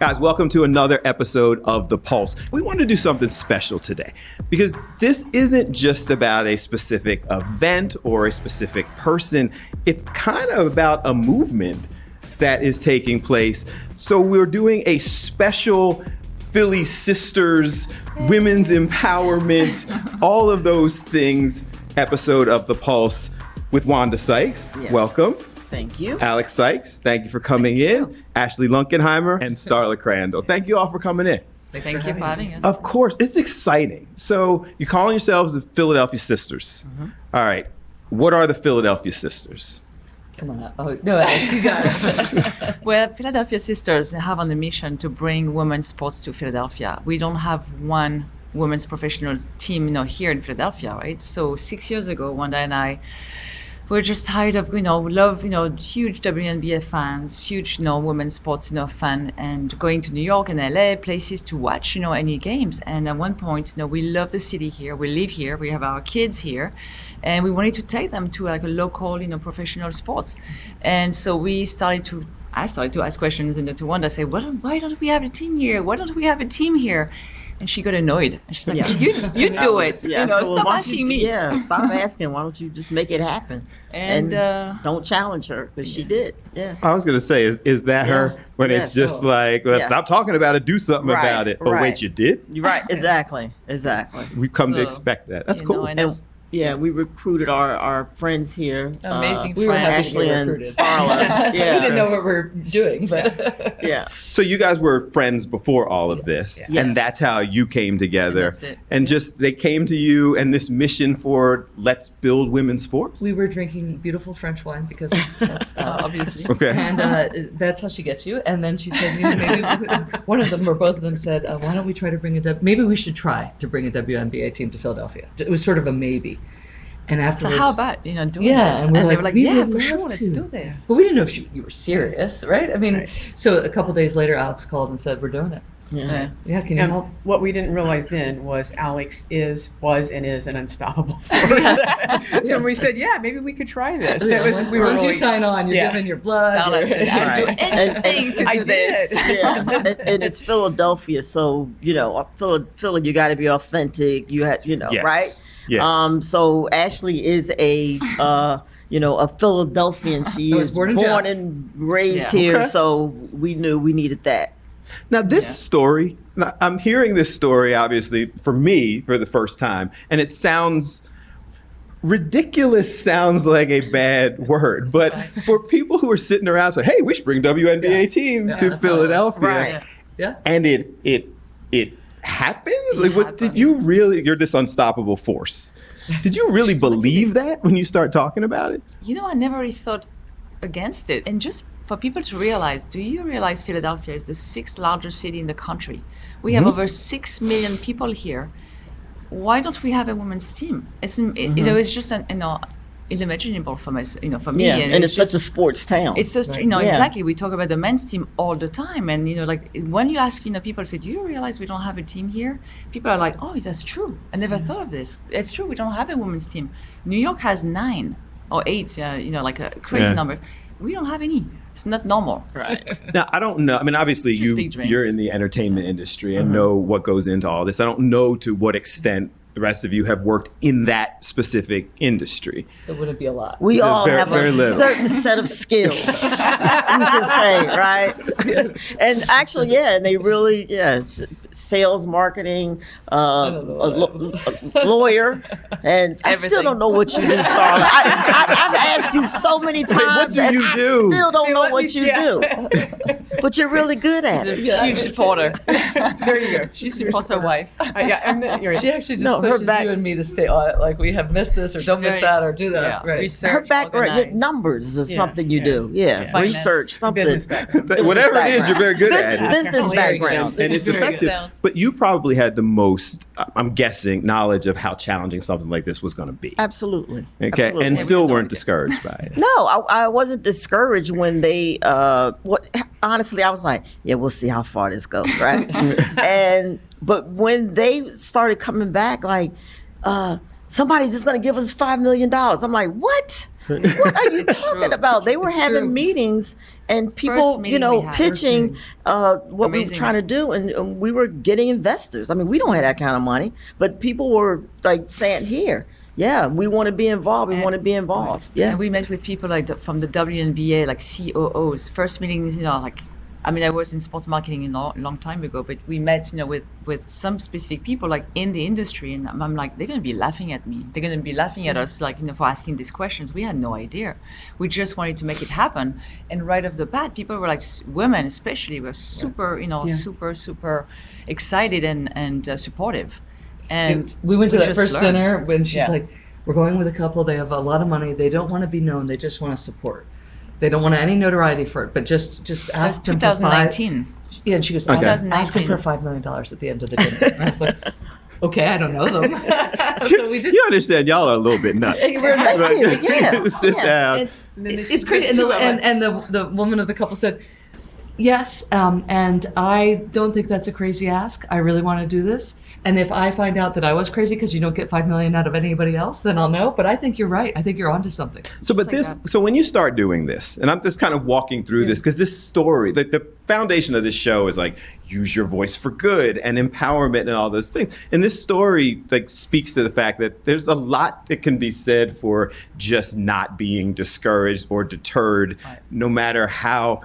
Guys, welcome to another episode of The Pulse. We want to do something special today because this isn't just about a specific event or a specific person. It's kind of about a movement that is taking place. So we're doing a special Philly Sisters, women's empowerment, all of those things episode of The Pulse with Wanda Sykes. Yes. Welcome. Thank you. Alex Sykes, thank you for coming in. Ashley Lunkenheimer and Starla Crandall. Thank you all for coming in. Thank you for having us. Of course, it's exciting. So you're calling yourselves the Philadelphia Sisters. All right, what are the Philadelphia Sisters? Come on. Oh, no, Alex, you got it. Well, Philadelphia Sisters have on a mission to bring women's sports to Philadelphia. We don't have one women's professional team, here in Philadelphia, right? So 6 years ago, Wanda and I were just tired of, huge WNBA fans, huge, women's sports, fan, and going to New York and LA, places to watch, any games. And at one point, we love the city here. We live here. We have our kids here. And we wanted to take them to like a local, professional sports. And so I started to ask questions to Wanda, say, why don't we have a team here? Why don't we have a team here? And she got annoyed. And she's like, you do it. Stop asking me. Yeah, stop asking. Why don't you just make it happen? And don't challenge her, because she did. Yeah. I was going to say, is that her? When it's just like, stop talking about it, do something about it. Oh, wait, you did? Right, exactly. We've come to expect that. That's cool. Yeah, we recruited our friends here. Amazing we friends, Ashley and Starla. We didn't know what we're doing, but yeah. So you guys were friends before all of this, and that's how you came together. And that's it. And just they came to you, and this mission for let's build women's sports. we were drinking beautiful French wine because Obviously. Okay. And that's how she gets you. And then she said, maybe one of them or both of them said, why don't we try to maybe we should try to bring a WNBA team to Philadelphia. It was sort of a maybe. And So afterwards, how about, doing this? and And we're they were like, we yeah, would for love sure, let's to. do this. But we didn't know if you were serious, right? I mean, so a couple days later, Alex called and said, we're doing it. Yeah. Yeah, can you And help? what we didn't realize then was Alex was and is an unstoppable force. So we said, maybe we could try this. Once you sign on, you're giving your blood. Starla said, I'd do Right. anything to I do this. did. Yeah, and it's Philadelphia, so Philly, you got to be authentic. You had, Yes. right? Yes. So Ashley is a a Philadelphian. She I was is born born in and raised Yeah. here, Okay. so we knew we needed that. Now, this story, I'm hearing this story, obviously, for me, for the first time, and it sounds ridiculous, sounds like a bad word. But for people who are sitting around saying, hey, we should bring WNBA team to Philadelphia. Right. Yeah. And it happens? Like, what did you really, you're this unstoppable force. Did you really believe that when you start talking about it? I never really thought against it. And just for people to realize, do you realize Philadelphia is the 6th largest city in the country? We have over 6 million people here. Why don't we have a women's team? It's just unimaginable for me. For me, Yeah, and it's such a sports town. It's just exactly. We talk about the men's team all the time, and when you ask people, say, do you realize we don't have a team here? People are like, oh, that's true. I never thought of this. It's true. We don't have a women's team. New York has 9 or 8. Like a crazy number. We don't have any. It's not normal. right. Now, I don't know. I mean, obviously, Just big dreams. you're in the entertainment industry and know what goes into all this. I don't know to what extent the rest of you have worked in that specific industry. It wouldn't be a lot. We all very- have very a little. certain set of skills, you can say, right? And actually, and they really, sales, marketing, a lawyer, and I still Everything. don't know what you do, Starla. I've asked you so many times, what do and you I do? still don't know let what me- you do. But you're really good at She's it. a huge supporter. There you go. She supports her wife. She actually just No, her pushes back- you and me to stay on it. Like, we have missed this or don't miss very- that or do that. Yeah, Right. research, Her background, organize. numbers is Yeah, something you do. Yeah, Finance. research, something. Business background. Whatever it is, you're very good at it. Business Very good. background. And it's Very good effective. sales. But you probably had the most, I'm guessing, knowledge of how challenging something like this was going to be. Absolutely. Okay, Absolutely. and still had no weren't idea. discouraged by it. No, I wasn't discouraged when they. Honestly, I was like, yeah, we'll see how far this goes, right? But when they started coming back, like, somebody's just going to give us $5 million. I'm like, what? What are you talking about? They were having meetings and people, meeting we had. pitching what we were Amazing. trying to do, and we were getting investors. I mean, we don't have that kind of money, but people were like saying, "Here, yeah, we want to be involved. We want to be involved." Yeah, And we met with people like from the WNBA, like COOs. First meetings, like, I mean, I was in sports marketing a long time ago, but we met, with some specific people like in the industry, and I'm like, they're going to be laughing at me. They're going to be laughing at us, like, for asking these questions. We had no idea. We just wanted to make it happen. And right off the bat, people were like, women especially, were super, super excited and supportive. And we went to we that just first learned. dinner when she's Yeah. like, we're going with a couple. They have a lot of money. They don't want to be known. They just want to support. They don't want any notoriety for it, but just ask them for 2019. Yeah, and she goes, Okay. ask him for $5 million at the end of the dinner. And I was like, okay, I don't know them. So we did. You understand, y'all are a little bit nuts. Sit down. And then they It's great. And, two of us. the woman of the couple said, yes, and I don't think that's a crazy ask. I really want to do this. And if I find out that I was crazy because you don't get $5 million out of anybody else, then I'll know. But I think you're right. I think you're onto something. So, but like so when you start doing this, and I'm just kind of walking through this, because this story, the foundation of this show is like, use your voice for good and empowerment and all those things. And this story like speaks to the fact that there's a lot that can be said for just not being discouraged or deterred, no matter how,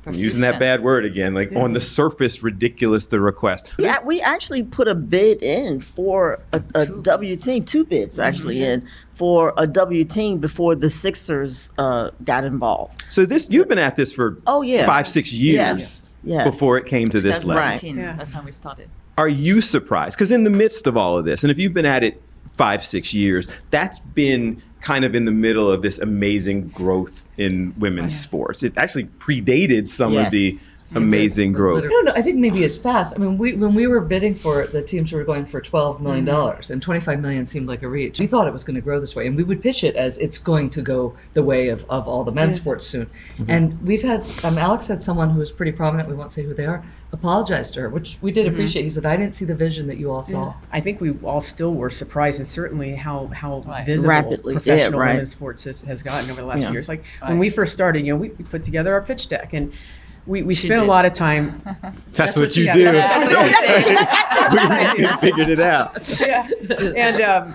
I'm using that Persistent. bad word again, like on the surface, ridiculous the request. Yeah, we actually put a bid in for a W team, 2 bids actually in for a W team before the Sixers got involved. So you've been at this for Oh, yeah. 5-6 years Yes. before it came to this level. 2019. Right. Yeah. That's how we started. Are you surprised? Because in the midst of all of this, and if you've been at it 5-6 years, that's been kind of in the middle of this amazing growth in women's sports. It actually predated some of the Yes. amazing growth. I don't know. I think maybe as fast. I mean, when we were bidding for it, the teams were going for $12 million, and $25 million seemed like a reach. We thought it was going to grow this way, and we would pitch it as it's going to go the way of all the men's sports soon. And we've had Alex had someone who was pretty prominent. We won't say who they are. Apologized to her, which we did appreciate. He said, "I didn't see the vision that you all saw." I think we all still were surprised, and certainly how Right. visible Rapidly, professional yeah, right. women's sports has gotten over the last Yeah. few years. Like when we first started, we put together our pitch deck, and we spent a did. lot of time. That's what you yeah, do. that's We figured it out. Yeah, and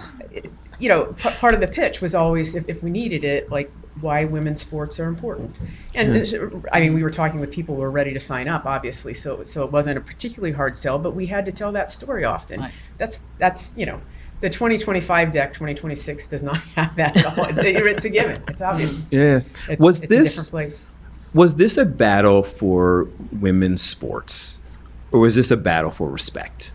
part of the pitch was always if we needed it, like why women's sports are important. And I mean, we were talking with people who were ready to sign up, obviously, so it wasn't a particularly hard sell, but we had to tell that story often. Right. That's the 2025 deck, 2026 does not have that at all. It's a given. It's obvious. Yeah. It's a different place. Was this a battle for women's sports, or was this a battle for respect?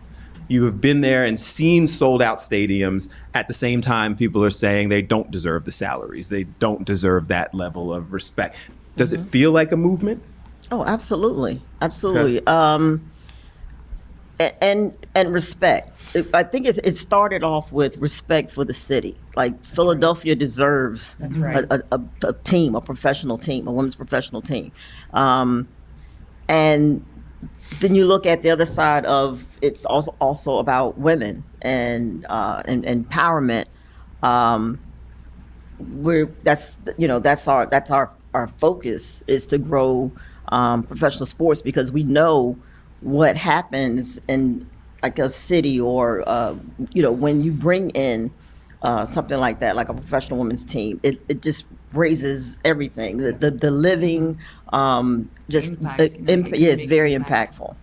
You have been there and seen sold out stadiums. At the same time, people are saying they don't deserve the salaries. They don't deserve that level of respect. Does it feel like a movement? Oh, absolutely, absolutely. And respect. I think it started off with respect for the city. Like Philadelphia deserves That's right. a team, a professional team, a women's professional team. And then you look at the other side of it's also about women and empowerment. That's our focus is to grow professional sports, because we know what happens in like a city or when you bring in something like that, like a professional women's team, it just raises everything. The living just Impact, it's very impactful.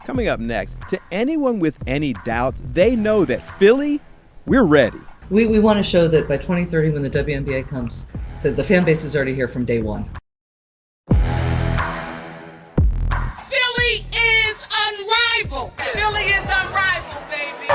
Coming up next, to anyone with any doubts, they know that Philly, we're ready. We want to show that by 2030, when the WNBA comes, that the fan base is already here from day one. Philly is unrivaled. Philly is unrivaled, baby.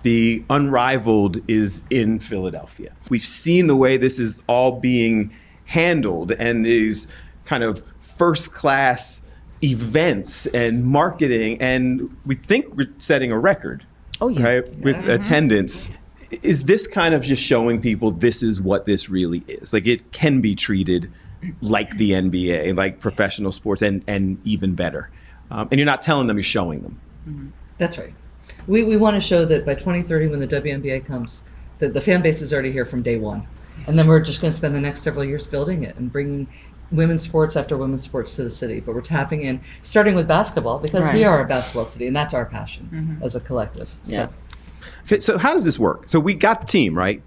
The Unrivaled is in Philadelphia. We've seen the way this is all being handled, and these kind of first-class events and marketing, and we think we're setting a record. Oh, yeah. Right, with attendance. Is this kind of just showing people this is what this really is? Like, it can be treated like the NBA, like professional sports, and even better. And you're not telling them, you're showing them. That's right. We want to show that by 2030, when the WNBA comes, that the fan base is already here from day one. And then we're just going to spend the next several years building it and bringing women's sports after women's sports to the city. But we're tapping in, starting with basketball, because we are a basketball city, and that's our passion as a collective. Yeah. Okay, so how does this work? So we got the team, right?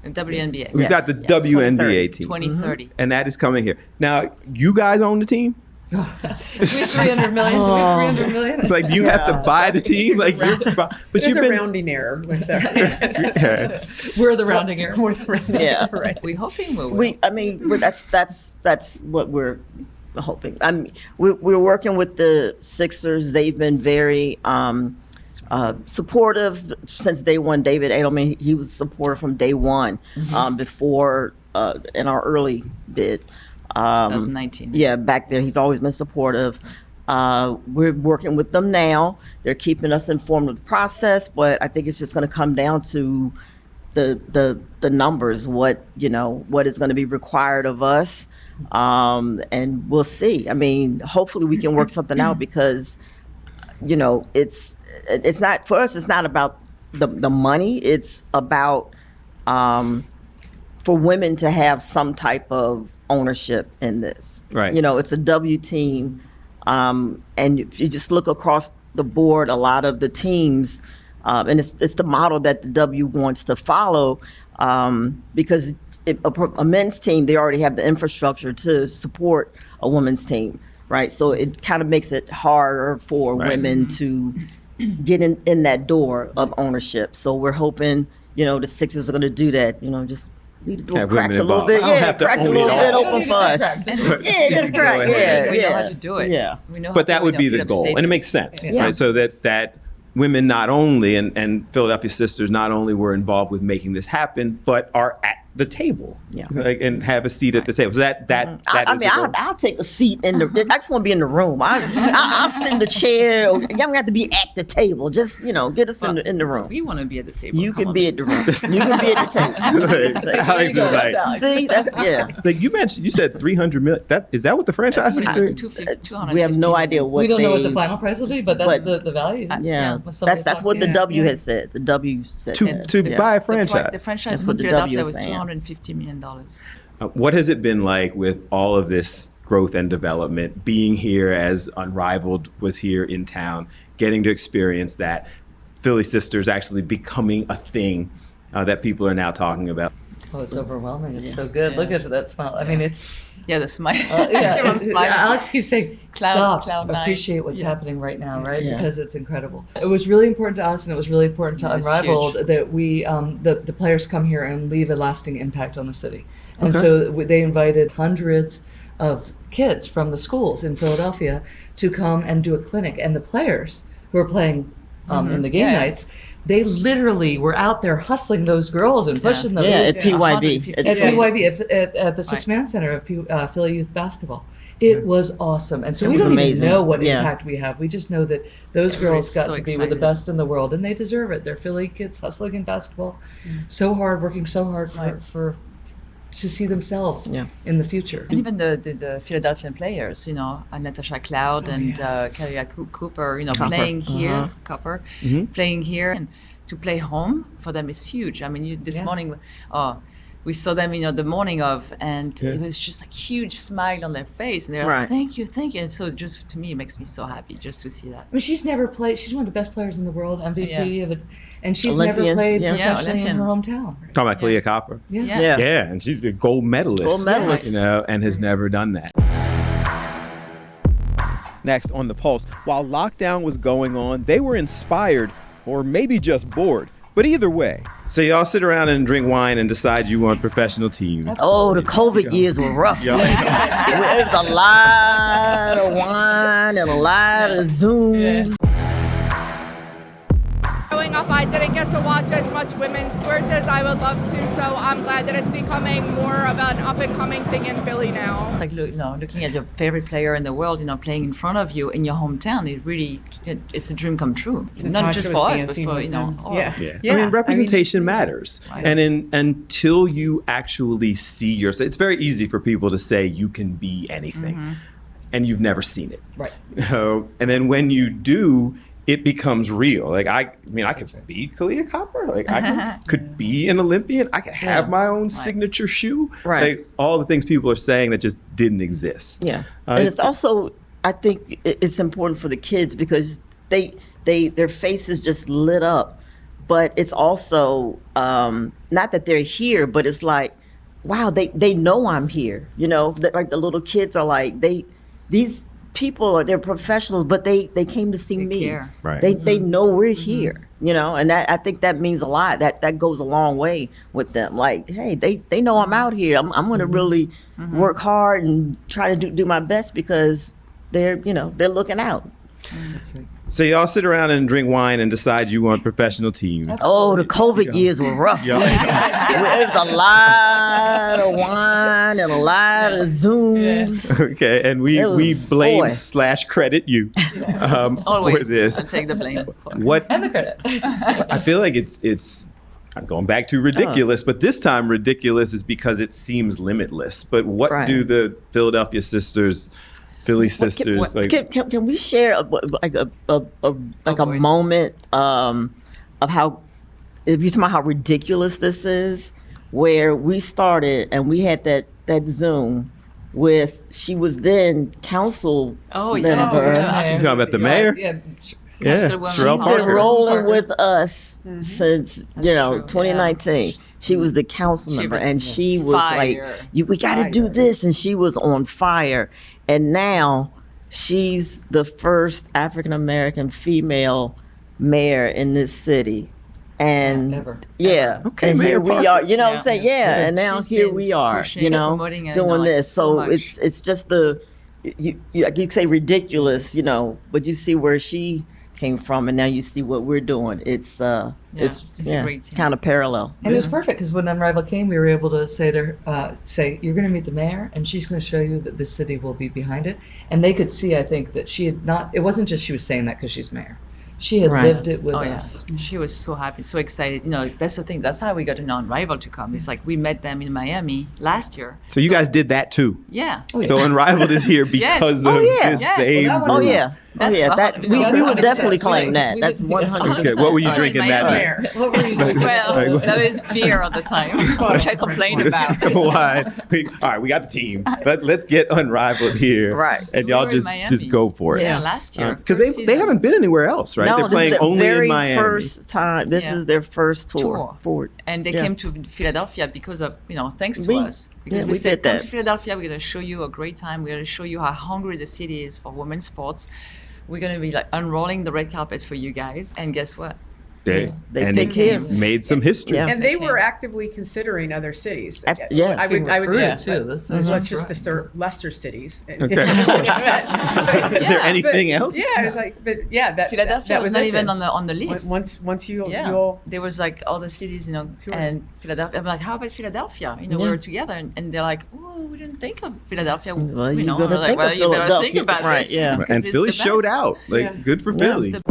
WNBA. We've got the WNBA team. 2030. And that is coming here. Now, you guys own the team? Do we have 300 million? Do we have 300 million? It's like, do you have to buy the team? Like, but There's you've a been rounding error with that. Yeah. We're the rounding error. More than rounding Yeah. error, right. We're hoping we will. That's what we're hoping. I mean, we're working with the Sixers. They've been very supportive since day one. David Edelman, he was supportive from day one, before in our early bid. 2019. Yeah, back there, he's always been supportive. We're working with them now. They're keeping us informed of the process, but I think it's just going to come down to the numbers, what is going to be required of us, and we'll see. I mean, hopefully we can work something out, because it's not, for us, it's not about the money. It's about for women to have some type of ownership in this. Right. It's a W team. And if you just look across the board, a lot of the teams, and it's the model that the W wants to follow, because a men's team, they already have the infrastructure to support a women's team, right? So it kind of makes it harder for women to get in that door of ownership. So we're hoping, the Sixers are going to do that, just leave the door Have cracked women a little involved. bit. I don't Yeah, have to cracked a own it little bit all. open for us. Yeah, just Go crack. ahead. Yeah, We know yeah. how to do it. Yeah. We know But how that to would do be it. the Phillips goal. Stadium. And it makes sense, Yeah. right? So that women not only, and Philadelphia Sisters not only were involved with making this happen, but are at the table, and have a seat at the table. So that is the goal. I'll take a seat in the. I just want to be in the room. I'll sit in the chair. You don't have to be at the table. Just get us in the room. We want to be at the table. You Come can on. be at the room. You can be at the table. Alex is like, See, that's like you said 300 million. Is that what the franchise is doing? 250, we have no idea what We don't know what they- the final price will be, but that's the value. Yeah, Somebody that's what the talks- W has said. The W said that. To Yeah. buy a The franchise. franchise That's in what the W Philadelphia is was saying. $250 million. What has it been like with all of this growth and development, being here as Unrivaled was here in town, getting to experience that, Philly Sisters actually becoming a thing that people are now talking about? Oh, it's overwhelming. It's so good. Look at that smile. I mean, it's Yeah, the smile. yeah. smiling. Alex keeps saying, Cloud "Stop, nine." appreciate what's happening right now, right?" Yeah. Because it's incredible. It was really important to us, and it was really important to It was Unrivaled huge. that we the players come here and leave a lasting impact on the city. And so they invited hundreds of kids from the schools in Philadelphia to come and do a clinic, and the players who are playing in the game nights. They literally were out there hustling those girls and pushing them. Yeah, It was- at PYB. 150 at kids. PYB, at the Six-Man Center of Philly Youth Basketball. It was awesome. And so It we was don't amazing. even know what Yeah. impact we have. We just know that those girls got so to be with the excited. best in the world, and they deserve it. They're Philly kids hustling in basketball, so hard, working so hard for to see themselves in the future. And even the Philadelphian players, Natasha Cloud and Kalia Cooper, playing here, Copper, playing here, and to play home for them is huge. I mean, this morning, we saw them, the morning of, and it was just a huge smile on their face, and they're like, Right. thank you. And so just to me, it makes me so happy just to see that. I mean, she's never played. She's one of the best players in the world, MVP of it, and she's Olympian, never played yeah. professionally in Olympian. her hometown. Talking about Kalia Copper. Yeah. Yeah. And she's a gold medalist. Gold medalist. And has never done that. Next on The Pulse, while lockdown was going on, they were inspired or maybe just bored. But either way, so y'all sit around and drink wine and decide you want professional teams. Oh, the COVID years were rough. Yeah. There was a lot of wine and a lot of Zooms. Growing up, I didn't get to watch as much women's sports as I would love to, so I'm glad that it's becoming more of an up-and-coming thing in Philly now. Like looking at your favorite player in the world, playing in front of you in your hometown, it's a dream come true. Not Natasha just was for us, but dancing for with them. all. I mean, representation matters. Right. And until you actually see yourself, it's very easy for people to say you can be anything. And you've never seen it. Right. And then when you do, it becomes real. Like I could be Kalia Copper. Like I could be an Olympian. I could have my own signature shoe. Right. Like all the things people are saying that just didn't exist. Yeah. And it's also, I think it's important for the kids because their faces just lit up. But it's also, not that they're here, but it's like, wow, they know I'm here. You know, like the little kids are like, these people they're professionals, but they came to see me. Care. Right. They know we're here, you know, and I think that means a lot. That goes a long way with them. Like, hey, they know I'm out here. I'm going to really work hard and try to do my best because they're looking out. That's right. So y'all sit around and drink wine and decide you want professional teams. Oh, the COVID years were rough. Yeah. There was a lot of wine and a lot of Zooms. Okay, and we blame / credit you for Always. this. I'll take the blame. And the credit. I feel like it's I'm going back to ridiculous, but this time ridiculous is because it seems limitless. But what do the Philadelphia sisters, Philly sisters, can we share a moment of how, if you're talking about how ridiculous this is, where we started and we had that Zoom with, she was then council member. She's talking about the mayor? Yeah, Sherelle She's Parker. been rolling with us since 2019. Yeah. She was the council member, and she was fire. like, "We got to do this," and she was on fire. And now she's the first African American female mayor in this city. And Ever. Okay, and Mayor here we Parker. are. You know what I'm saying? Yeah, and now She's here been we are. pushing You and know, promoting it, doing like, this. so So much. it's just you could say ridiculous, but you see where she came from, and now you see what we're doing. It's it's a great team. kind of parallel. And it was perfect because when Unrivaled came, we were able to say to her, you're going to meet the mayor, and she's going to show you that this city will be behind it. And they could see, I think, that she had not. It wasn't just she was saying that because she's mayor. She had lived it with us. She was so happy, so excited. That's the thing. That's how we got Unrivaled to come. It's like we met them in Miami last year. So you guys did that too. Yeah. So Unrivaled is here because of this same Yes. group. Oh yeah. That's That we would definitely claim that. We That's would- 100%. Okay, what were you Oh, drinking my that goodness. night? What were you doing? Well, that was beer at the time, which I complained This about. is wine. All right, we got the team. Let's get Unrivaled here. Right. And We y'all were in just Miami. go for it. Yeah, last year. Because first they season. haven't been anywhere else, right? No, They're this playing is the only very in Miami. first time. This is their first tour. Forward. And they came to Philadelphia because of, thanks to We- us. Because yeah, we we said, did come that. to Philadelphia, we're going to show you a great time. We're going to show you how hungry the city is for women's sports. We're going to be like unrolling the red carpet for you guys. And guess what? They They came. made some history. Yeah. And they were actively considering other cities. Yes. I would Rude, yeah, too. but This let's is just right. assert lesser cities. Okay, of course. Is there anything else? Yeah, it was like, but yeah, that Philadelphia that was was not it even then. on the list. Once you'll there was like all the cities, Tour. and Philadelphia. I'm like, how about Philadelphia? We were together, and they're like, oh, we didn't think of Philadelphia. Well, you you know, gotta we're like, think well, of you better think Philadelphia, about right, this. yeah. because And it's Philly the showed best. out. Like, Yeah. good for It's Philly. the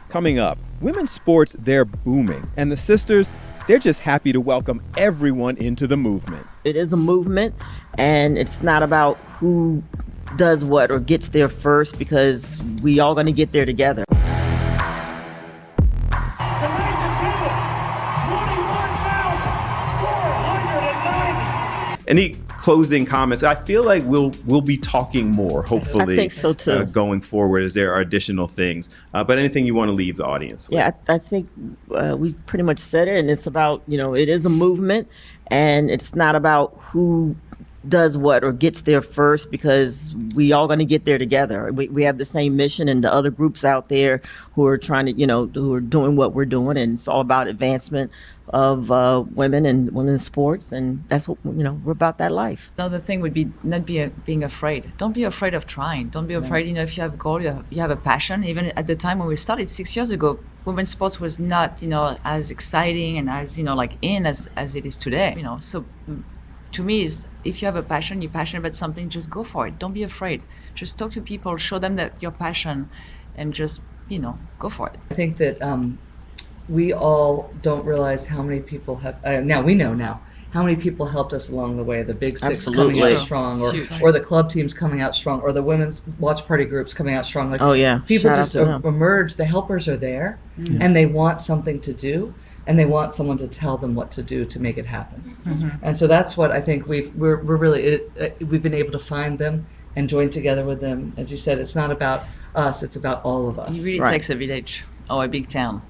Coming up, women's sports, they're booming. And the sisters, they're just happy to welcome everyone into the movement. It is a movement, and it's not about who does what or gets there first, because we all going to get there together. Ladies and gentlemen, 21,490. Any closing comments? I feel like we'll be talking more, hopefully. I think so, too. Going forward, as there are additional things. But anything you want to leave the audience with? Yeah, I think we pretty much said it, and it's about, it is a movement, and it's not about who does what or gets there first, because we all going to get there together. We have the same mission, and the other groups out there who are trying to, who are doing what we're doing, and it's all about advancement of women and women's sports, and that's what, we're about that life. Another thing would be not being afraid. Don't be afraid of trying. Don't be afraid. If you have a goal, you have a passion. Even at the time when we started 6 years ago, women's sports was not, as exciting and as, in as it is today. So to me, is if you have a passion, you're passionate about something, just go for it. Don't be afraid. Just talk to people, show them that your passion, and just, go for it. I think that we all don't realize how many people have, now we know now, how many people helped us along the way, the Big Six Absolutely. coming out strong, Huge. or the club teams coming out strong, or the women's watch party groups coming out strong. Like, Oh, yeah. people Shout out just to them. emerge. The helpers are there, and they want something to do, and they want someone to tell them what to do to make it happen. And so that's what I think we've been able to find them and join together with them. As you said, it's not about us; it's about all of us. It really Right. takes a village or a big town.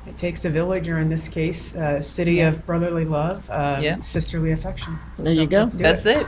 It takes a village, or in this case, a city of brotherly love, Yeah. sisterly affection. There you go. Let's do That's it. it.